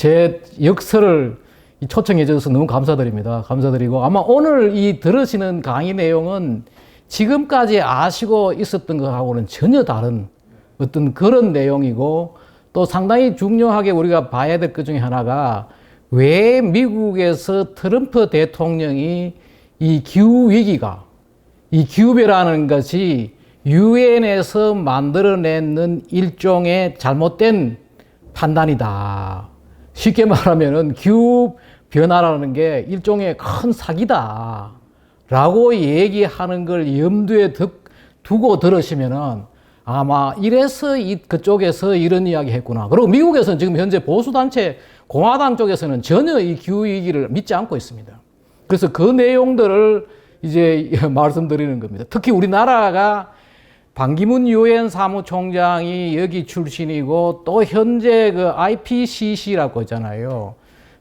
제 역설을 초청해 주셔서 너무 감사드립니다. 감사드리고 아마 오늘 이 들으시는 강의 내용은 지금까지 아시고 있었던 것하고는 전혀 다른 어떤 그런 내용이고 또 상당히 중요하게 우리가 봐야 될 것 중에 하나가 왜 미국에서 트럼프 대통령이 이 기후위기가 이 기후변화라는 것이 유엔에서 만들어내는 일종의 잘못된 판단이다. 쉽게 말하면은 기후변화라는 게 일종의 큰 사기다. 라고 얘기하는 걸 염두에 두고 들으시면은 아마 이래서 그쪽에서 이런 이야기 했구나. 그리고 미국에서는 지금 현재 보수단체 공화당 쪽에서는 전혀 이 기후위기를 믿지 않고 있습니다. 그래서 그 내용들을 이제 말씀드리는 겁니다. 특히 우리나라가 반기문 유엔 사무총장이 여기 출신이고 또 현재 그 IPCC라고 있잖아요.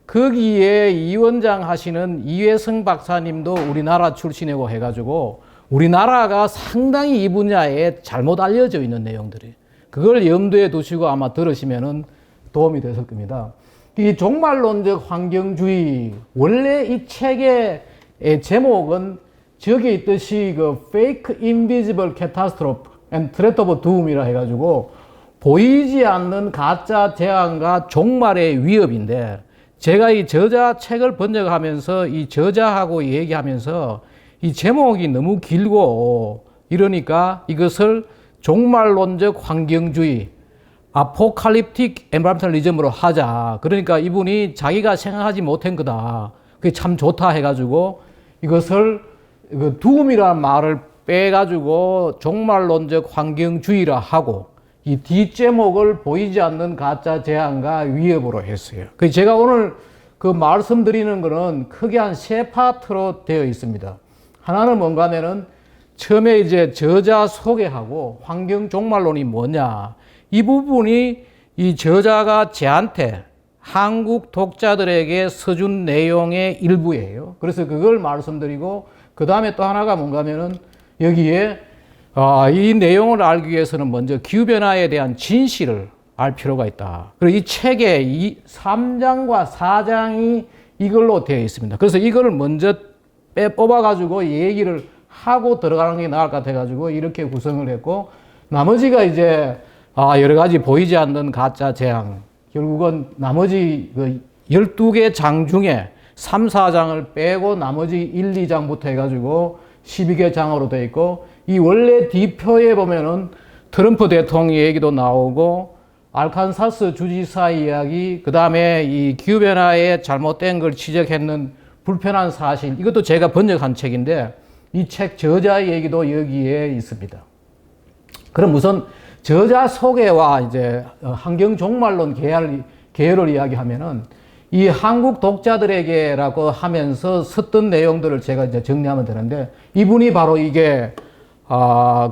거기에 위원장 하시는 이회성 박사님도 우리나라 출신이고 해가지고 우리나라가 상당히 이 분야에 잘못 알려져 있는 내용들이 그걸 염두에 두시고 아마 들으시면은 도움이 됐을 겁니다. 이 종말론적 환경주의 원래 이 책의 제목은 저기 있듯이 그 Fake Invisible Catastrophe and Threat of Doom이라 해가지고 보이지 않는 가짜 재앙과 종말의 위협인데 제가 이 저자 책을 번역하면서 이 저자하고 얘기하면서 이 제목이 너무 길고 이러니까 이것을 종말론적 환경주의 아포칼립틱 엔바이런먼탈리즘으로 하자. 그러니까 이분이 자기가 생각하지 못한 거다. 그게 참 좋다 해가지고 이것을 둠이라는 말을 빼가지고 종말론적 환경주의라 하고 이 뒷제목을 보이지 않는 가짜 재앙과 위협으로 했어요. 그래서 제가 오늘 그 말씀드리는 거는 크게 한 세 파트로 되어 있습니다. 하나는 뭔가 하면은 처음에 이제 저자 소개하고 환경 종말론이 뭐냐. 이 부분이 이 저자가 저한테 한국 독자들에게 써준 내용의 일부예요. 그래서 그걸 말씀드리고 그 다음에 또 하나가 뭔가 하면은 여기에 이 내용을 알기 위해서는 먼저 기후변화에 대한 진실을 알 필요가 있다. 그리고 이 책의 이 3장과 4장이 이걸로 되어 있습니다. 그래서 이거를 먼저 뽑아가지고 얘기를 하고 들어가는 게 나을 것 같아가지고 이렇게 구성을 했고 나머지가 이제 여러 가지 보이지 않는 가짜 재앙. 결국은 나머지 그 12개 장 중에 3, 4장을 빼고 나머지 1, 2장부터 해가지고 12개 장으로 되어 있고 이 원래 뒤표에 보면은 트럼프 대통령 얘기도 나오고 알칸사스 주지사 이야기, 그 다음에 이 기후변화에 잘못된 걸 지적했는 불편한 사실, 이것도 제가 번역한 책인데 이 책 저자 얘기도 여기에 있습니다. 그럼 우선 저자 소개와 이제 환경 종말론 계열을 이야기하면은 이 한국 독자들에게라고 하면서 썼던 내용들을 제가 이제 정리하면 되는데 이분이 바로 이게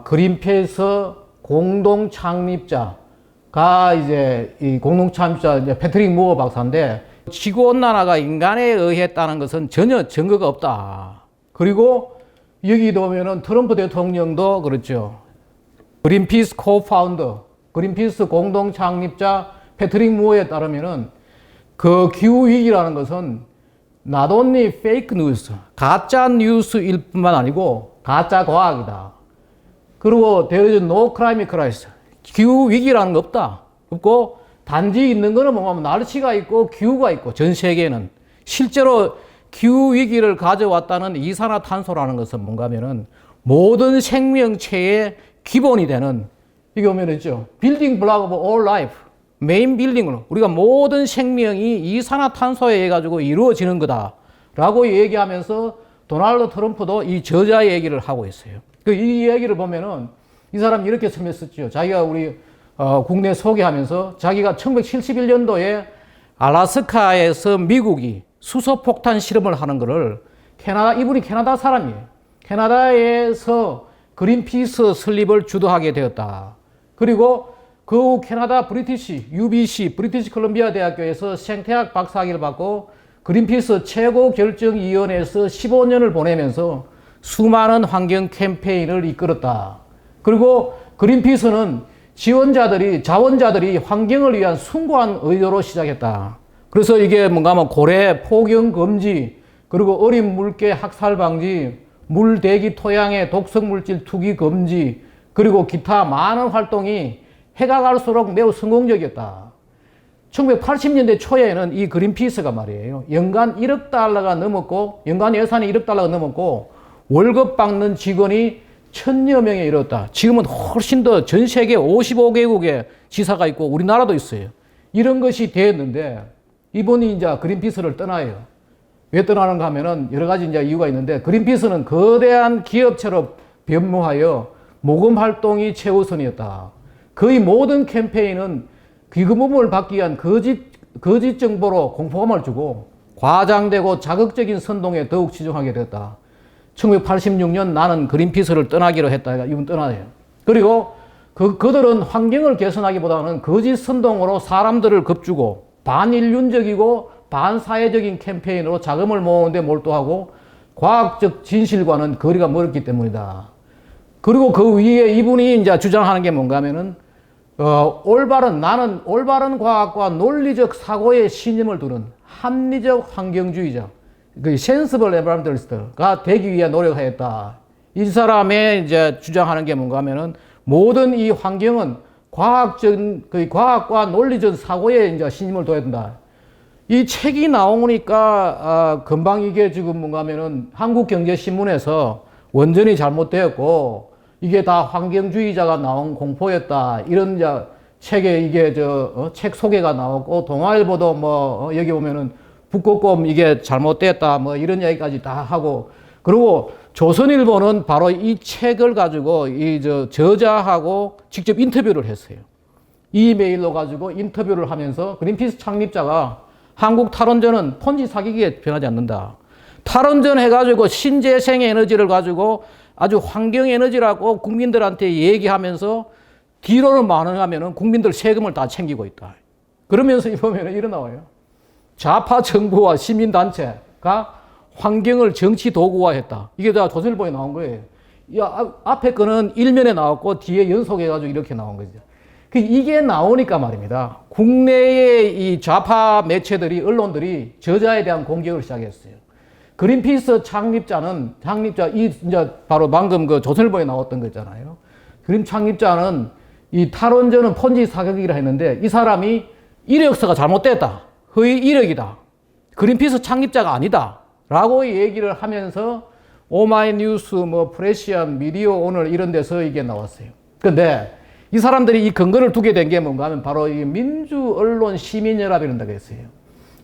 그린피스 공동 창립자가 이제 이 공동 창립자 이제 패트릭 무어 박사인데 지구 온난화가 인간에 의했다는 것은 전혀 증거가 없다. 그리고 여기도 보면은 트럼프 대통령도 그렇죠. 그린피스 코파운더, 그린피스 공동 창립자 패트릭 무어에 따르면은 그 기후위기라는 것은 not only fake news, 가짜 뉴스일 뿐만 아니고 가짜 과학이다. 그리고 there is no climate crisis. 기후위기라는 거 없다. 없고 단지 있는 거는 뭐냐면 날씨가 있고 기후가 있고 전 세계에는 실제로 기후위기를 가져왔다는 이산화탄소라는 것은 뭔가 하면은 모든 생명체의 기본이 되는 이게 보면 있죠. 빌딩 블록 오브 all life. 메인 빌딩으로 우리가 모든 생명이 이산화탄소에 의해 가지고 이루어지는 거다라고 얘기하면서 도널드 트럼프도 이 저자 얘기를 하고 있어요. 이 얘기를 보면은 이 사람이 이렇게 설명했었죠. 자기가 우리 국내 소개하면서 자기가 1971년도에 알래스카에서 미국이 수소폭탄 실험을 하는 거를 이분이 캐나다 사람이에요. 캐나다에서 그린피스 설립을 주도하게 되었다. 그리고 그 캐나다 UBC, 브리티시 콜ум비아 대학교에서 생태학 박사학위를 받고 그린피스 최고결정위원회에서 15년을 보내면서 수많은 환경 캠페인을 이끌었다. 그리고 그린피스는 자원자들이 환경을 위한 숭고한 의도로 시작했다. 그래서 이게 뭔가 하면 고래 포경 금지, 그리고 어린 물개 학살 방지, 물 대기 토양의 독성 물질 투기 금지, 그리고 기타 많은 활동이 해가 갈수록 매우 성공적이었다. 1980년대 초에는 이 그린피스가 말이에요. 연간 1억 달러가 넘었고, 연간 예산이 1억 달러가 넘었고, 월급 받는 직원이 1000여 명에 이르렀다. 지금은 훨씬 더 전 세계 55개국에 지사가 있고, 우리나라도 있어요. 이런 것이 되었는데, 이분이 이제 그린피스를 떠나요. 왜 떠나는가 하면은 여러 가지 이제 이유가 있는데, 그린피스는 거대한 기업체로 변모하여 모금 활동이 최우선이었다. 거의 모든 캠페인은 기금을 받기 위한 거짓 정보로 공포감을 주고 과장되고 자극적인 선동에 더욱 치중하게 되었다. 1986년 나는 그린피스를 떠나기로 했다. 이분 떠나요. 그리고 그들은 환경을 개선하기보다는 거짓 선동으로 사람들을 겁주고 반인륜적이고 반사회적인 캠페인으로 자금을 모으는데 몰두하고 과학적 진실과는 거리가 멀었기 때문이다. 그리고 그 위에 이분이 이제 주장하는 게 뭔가 하면은 나는 올바른 과학과 논리적 사고의 신념을 두는 합리적 환경주의자, 그 sensible environmentalist가 되기 위해 노력하였다. 이 사람의 이제 주장하는 게 뭔가 하면은 모든 이 환경은 과학과 논리적 사고에 이제 신념을 둬야 된다. 이 책이 나오니까, 금방 이게 지금 뭔가 하면은 한국경제신문에서 원전이 잘못되었고, 이게 다 환경주의자가 나온 공포였다. 이런 이제 책에 이게 책 소개가 나오고, 동아일보도 뭐, 여기 보면은 북극곰 이게 잘못됐다. 뭐 이런 이야기까지 다 하고, 그리고 조선일보는 바로 이 책을 가지고 저자하고 직접 인터뷰를 했어요. 이메일로 가지고 인터뷰를 하면서 그린피스 창립자가 한국 탈원전은 폰지 사기기에 변하지 않는다. 탈원전 해가지고 신재생 에너지를 가지고 아주 환경 에너지라고 국민들한테 얘기하면서 뒤로는 반응하면은 국민들 세금을 다 챙기고 있다. 그러면서 보면 이런 나와요. 좌파 정부와 시민단체가 환경을 정치 도구화했다. 이게 다 조선일보에 나온 거예요. 앞에 거는 일면에 나왔고 뒤에 연속해가지고 이렇게 나온 거죠. 이게 나오니까 말입니다. 국내의 이 좌파 매체들이, 언론들이 저자에 대한 공격을 시작했어요. 그린피스 창립자, 이제 바로 방금 그 조선일보에 나왔던 거 있잖아요. 창립자는 이 탈원전은 폰지 사격이라 했는데 이 사람이 이력서가 잘못됐다. 허위 이력이다. 그린피스 창립자가 아니다. 라고 얘기를 하면서 오마이뉴스, 뭐 프레시안, 미디어 오늘 이런 데서 이게 나왔어요. 근데 이 사람들이 이 근거를 두게 된 게 뭔가 하면 바로 이 민주언론 시민연합이란다고 했어요.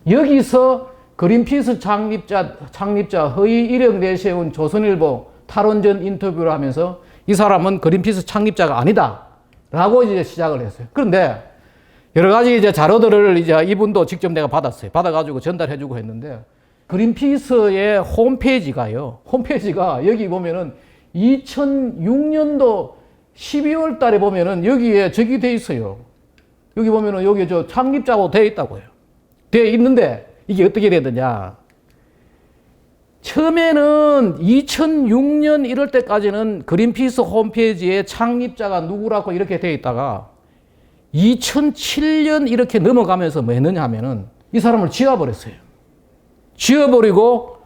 여기서 그린피스 창립자 허위 이력 내세운 조선일보 탈원전 인터뷰를 하면서 이 사람은 그린피스 창립자가 아니다. 라고 이제 시작을 했어요. 그런데 여러 가지 이제 자료들을 이제 이분도 직접 내가 받았어요. 받아가지고 전달해주고 했는데 그린피스의 홈페이지가 여기 보면은 2006년도 12월 달에 보면은 여기에 적이 돼 있어요. 여기 보면은 여기 창립자고 돼 있다고요. 돼 있는데 이게 어떻게 되느냐. 처음에는 2006년 이럴 때까지는 그린피스 홈페이지에 창립자가 누구라고 이렇게 돼 있다가 2007년 이렇게 넘어가면서 뭐 했느냐 하면은 이 사람을 지워버렸어요. 지워버리고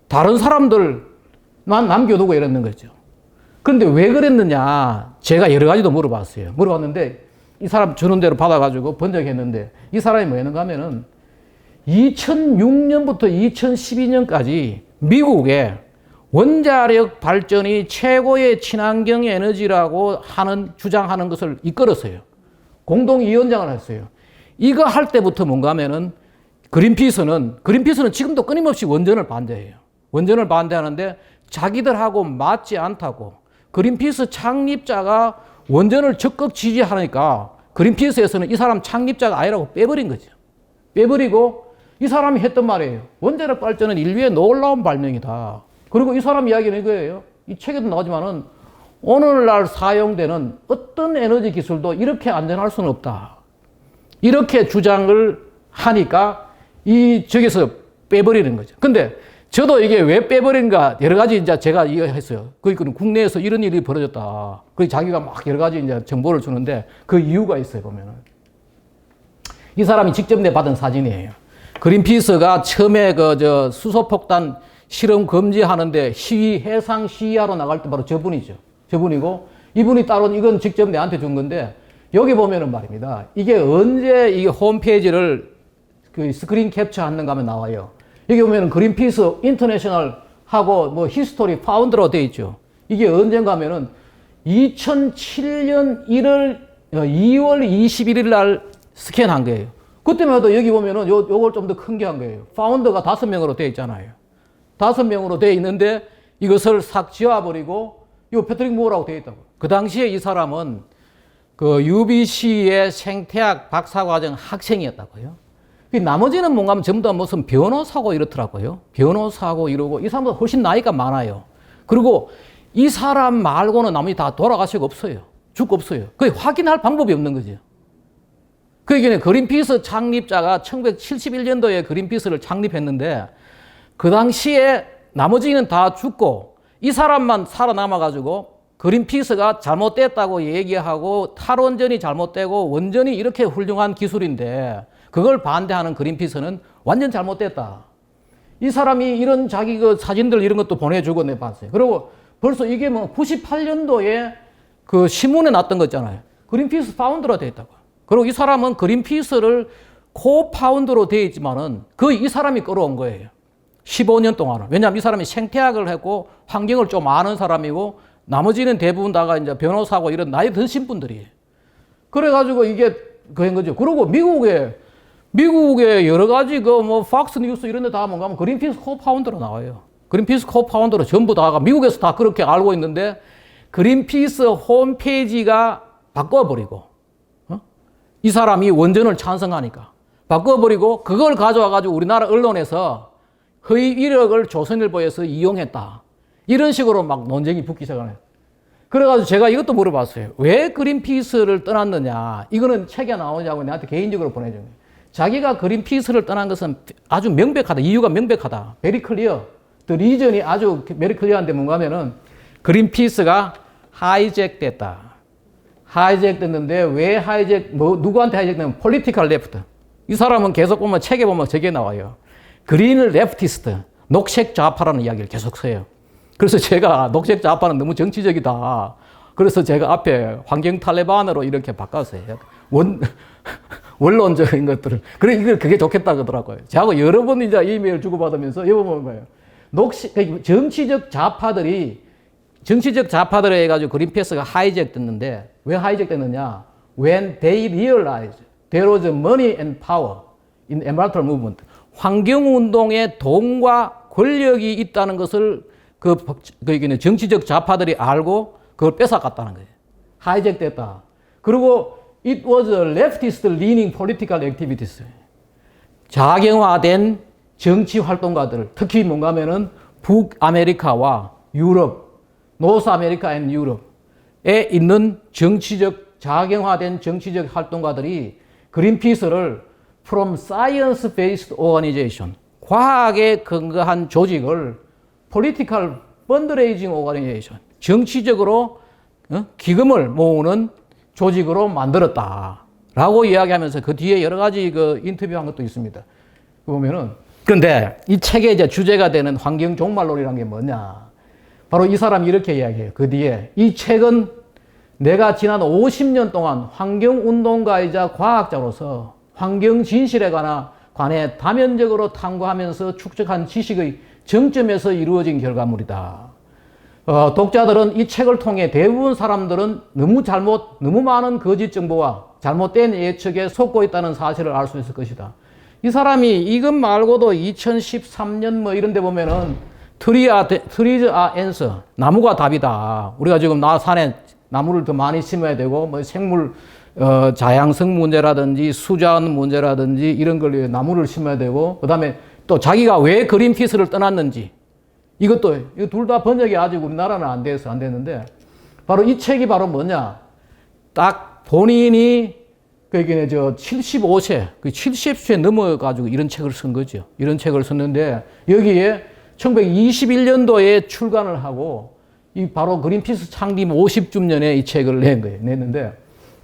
다른 사람들만 남겨두고 이랬는 거죠. 그런데 왜 그랬느냐. 제가 여러 가지도 물어봤는데 이 사람 주는 대로 받아가지고 번역했는데 이 사람이 뭐 했는가 하면은 2006년부터 2012년까지 미국에 원자력 발전이 최고의 친환경 에너지라고 주장하는 것을 이끌었어요. 공동위원장을 했어요. 이거 할 때부터 뭔가 하면은 그린피스는 지금도 끊임없이 원전을 반대해요. 원전을 반대하는데 자기들하고 맞지 않다고. 그린피스 창립자가 원전을 적극 지지하니까 그린피스에서는 이 사람 창립자가 아니라고 빼버린 거죠. 빼버리고 이 사람이 했던 말이에요. 원자력 발전은 인류의 놀라운 발명이다. 그리고 이 사람 이야기는 이거예요. 이 책에도 나오지만은 오늘날 사용되는 어떤 에너지 기술도 이렇게 안전할 수는 없다. 이렇게 주장을 하니까 저기서 빼버리는 거죠. 근데 저도 이게 왜 빼버린가 여러 가지 이제 제가 이해했어요. 그러니까 국내에서 이런 일이 벌어졌다. 그래서 자기가 막 여러 가지 이제 정보를 주는데 그 이유가 있어요, 보면은. 이 사람이 직접 내받은 사진이에요. 그린피스가 처음에 수소폭탄 실험 금지하는데 해상 시위하러 나갈 때 바로 저분이죠. 저분이고, 이분이 따로 이건 직접 내한테 준 건데, 여기 보면은 말입니다. 이게 언제 이 홈페이지를 그 스크린 캡처하는가 하면 나와요. 여기 보면은 그린피스 인터내셔널 하고 뭐 히스토리 파운드로 되어 있죠. 이게 언젠가 하면은 2007년 2월 21일 날 스캔한 거예요. 그때만 해도 여기 보면은 요걸 좀 더 큰 게 한 거예요. 파운더가 5명으로 되어 있잖아요. 5명으로 되어 있는데 이것을 싹 지워버리고 요 패트릭 무어라고 되어 있다고. 그 당시에 이 사람은 그 UBC의 생태학 박사과정 학생이었다고요. 나머지는 뭔가 하면 전부 다 무슨 변호사고 이렇더라고요. 변호사고 이러고 이 사람보다 훨씬 나이가 많아요. 그리고 이 사람 말고는 나머지 다 돌아가시고 없어요. 죽고 없어요. 그게 확인할 방법이 없는 거죠. 그러니까 그린피스 창립자가 1971년도에 그린피스를 창립했는데 그 당시에 나머지는 다 죽고 이 사람만 살아남아가지고 그린피스가 잘못됐다고 얘기하고 탈원전이 잘못되고 원전이 이렇게 훌륭한 기술인데 그걸 반대하는 그린피스는 완전 잘못됐다. 이 사람이 이런 자기 그 사진들 이런 것도 보내주고 내가 봤어요. 그리고 벌써 이게 뭐 98년도에 그 신문에 났던 거 있잖아요. 그린피스 파운드로 되어 있다고. 그리고 이 사람은 그린피스를 코파운드로 되어 있지만은 이 사람이 끌어온 거예요. 15년 동안은. 왜냐하면 이 사람이 생태학을 했고 환경을 좀 아는 사람이고 나머지는 대부분 다가 이제 변호사고 이런 나이 드신 분들이에요. 그래가지고 이게 그런 거죠. 그리고 미국에 여러 가지 팍스 뉴스 이런 데 다 뭔가 그린피스 코파운드로 나와요. 그린피스 코파운드로 전부 다가 미국에서 다 그렇게 알고 있는데 그린피스 홈페이지가 바꿔버리고, 이 사람이 원전을 찬성하니까 바꿔버리고 그걸 가져와가지고 우리나라 언론에서 허위 이력을 조선일보에서 이용했다. 이런 식으로 막 논쟁이 붙기 시작하네요. 그래가지고 제가 이것도 물어봤어요. 왜 그린피스를 떠났느냐. 이거는 책에 나오냐고 내한테 개인적으로 보내준 거예요. 자기가 그린피스를 떠난 것은 아주 명백하다. 이유가 명백하다. 베리 클리어. 또 리전이 아주 베리 클리어한데 뭔가 하면은 그린피스가 하이잭 됐다. 하이잭 됐는데 왜 누구한테 하이잭 됐냐면 폴리티컬 레프트. 이 사람은 계속 보면 책에 보면 저게 나와요. 그린 레프티스트. 녹색 좌파라는 이야기를 계속 써요. 그래서 제가 녹색 좌파는 너무 정치적이다. 그래서 제가 앞에 환경 탈레반으로 이렇게 바꿨어요. 원론적인 것들을. 그래, 그게 좋겠다 그러더라고요. 저하고 여러 번 이제 이메일 주고받으면서, 이거 보면 뭐예요? 정치적 좌파들에 해가지고 그린피스가 하이잭 됐는데, 왜 하이잭 됐느냐? When they realized there was money and power in environmental movement. 환경운동에 돈과 권력이 있다는 것을 정치적 좌파들이 알고 그걸 뺏어갔다는 거예요. 하이잭 됐다. 그리고 it was a leftist leaning political activities. 자경화된 정치 활동가들, 특히 뭔가 하면은 북아메리카와 유럽, 노스 아메리카 앤 유럽에 있는 자경화된 정치적 활동가들이 그린피스를 from science-based organization, 과학에 근거한 조직을 political fundraising organization, 정치적으로 기금을 모으는 조직으로 만들었다라고 이야기하면서 그 뒤에 여러 가지 인터뷰한 것도 있습니다. 보면은 그런데 이 책의 이제 주제가 되는 환경 종말론이라는 게 뭐냐? 바로 이 사람이 이렇게 이야기해요. 그 뒤에 이 책은 내가 지난 50년 동안 환경운동가이자 과학자로서 환경 진실에 관해 다면적으로 탐구하면서 축적한 지식의 정점에서 이루어진 결과물이다. 독자들은 이 책을 통해 대부분 사람들은 너무 많은 거짓 정보와 잘못된 예측에 속고 있다는 사실을 알 수 있을 것이다. 이 사람이 이것 말고도 2013년 이런 데 보면은 trees are answer. 나무가 답이다. 우리가 지금 산에 나무를 더 많이 심어야 되고, 생물, 자양성 문제라든지 수자원 문제라든지 이런 걸 위해 나무를 심어야 되고, 그 다음에 또 자기가 왜 그린피스를 떠났는지, 이거 둘 다 번역이 아직 우리나라는 안 됐는데, 바로 이 책이 바로 뭐냐. 딱 본인이, 75세, 70세 넘어가지고 이런 책을 쓴 거죠. 이런 책을 썼는데, 여기에 1921년도에 출간을 하고, 바로 그린피스 창립 50주년에 이 책을 냈는데,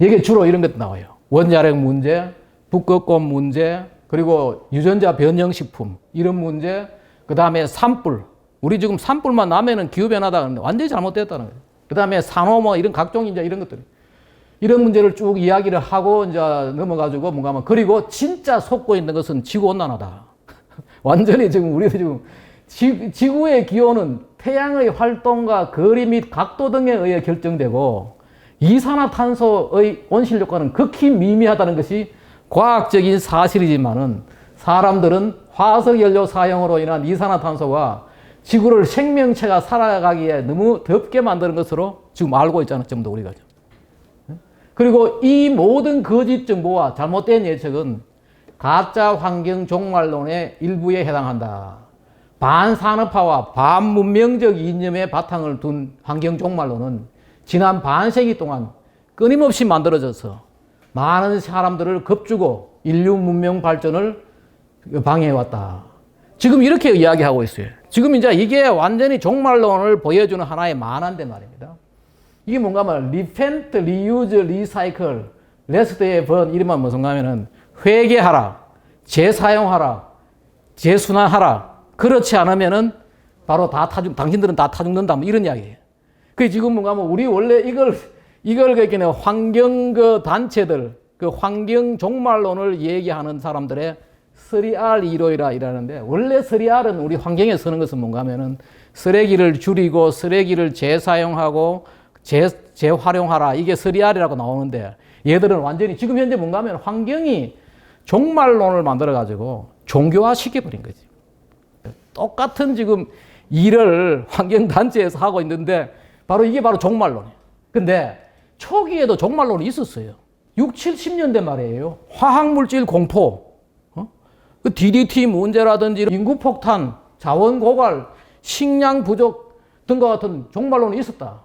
이게 주로 이런 것도 나와요. 원자력 문제, 북극곰 문제, 그리고 유전자 변형식품 이런 문제, 그 다음에 산불. 우리 지금 산불만 나면은 기후변화다 그러는데 완전히 잘못됐다는 거예요. 그 다음에 산호 뭐 이런 각종 이제 이런 것들. 이런 문제를 쭉 이야기를 하고 이제 넘어가지고 뭔가 하면, 그리고 진짜 속고 있는 것은 지구온난화다. 완전히 지금 우리도 지금 지구의 기온은 태양의 활동과 거리 및 각도 등에 의해 결정되고 이산화탄소의 온실 효과는 극히 미미하다는 것이 과학적인 사실이지만은 사람들은 화석연료 사용으로 인한 이산화탄소가 지구를 생명체가 살아가기에 너무 덥게 만드는 것으로 지금 알고 있잖아요. 전부 다 우리가. 그리고 이 모든 거짓 정보와 잘못된 예측은 가짜 환경 종말론의 일부에 해당한다. 반산업화와 반문명적 이념의 바탕을 둔 환경 종말론은 지난 반세기 동안 끊임없이 만들어져서 많은 사람들을 겁주고 인류 문명 발전을 방해해왔다. 지금 이렇게 이야기하고 있어요. 지금 이제 이게 완전히 종말론을 보여주는 하나의 만화인데 말입니다. 이게 뭔가 하면 리펜트, 리유즈, 리사이클, 레스트의 번 이름만 무슨 가면은 회개하라, 재사용하라, 재순환하라. 그렇지 않으면은 바로 당신들은 다 타 죽는다. 뭐 이런 이야기예요. 그 지금 뭔가 하면 우리 원래 이걸 그러니까 환경 그 단체들, 그 환경 종말론을 얘기하는 사람들의 3R 이론이라 이러는데, 원래 3R은 우리 환경에 쓰는 것은 뭔가 하면은 쓰레기를 줄이고 쓰레기를 재사용하고 재활용하라. 이게 3R이라고 나오는데, 얘들은 완전히 지금 현재 뭔가 하면 환경이 종말론을 만들어가지고 종교화 시켜버린 거지. 똑같은 지금 일을 환경단체에서 하고 있는데, 이게 바로 종말론이에요. 근데 초기에도 종말론이 있었어요. 6, 70년대 말이에요. 화학물질 공포, 그 DDT 문제라든지 인구 폭탄, 자원 고갈, 식량 부족 등과 같은 종말론이 있었다.